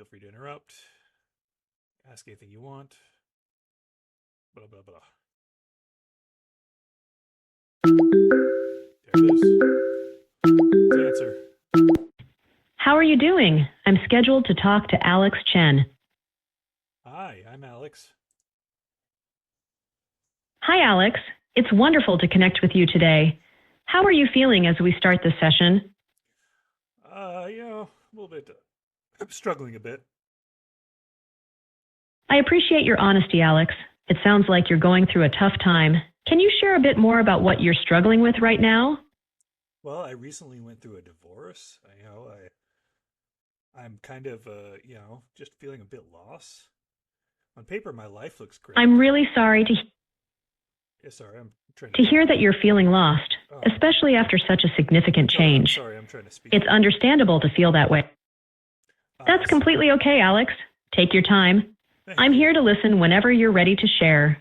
Feel free to interrupt. Ask anything you want. Blah, blah, blah. There it is. Let's answer. How are you doing? I'm scheduled to talk to Alex Chen. Hi, I'm Alex. Hi, Alex. It's wonderful to connect with you today. How are you feeling as we start this session? A little bit. I'm struggling a bit. I appreciate your honesty, Alex. It sounds like you're going through a tough time. Can you share a bit more about what you're struggling with right now? Well, I recently went through a divorce. I'm kind of, just feeling a bit lost. On paper, my life looks great. I'm really sorry Yeah, sorry, I'm trying to hear that you're feeling lost, especially after such a significant change. Sorry, I'm trying to speak. It's understandable to feel that way. That's completely okay, Alex. Take your time. I'm here to listen whenever you're ready to share.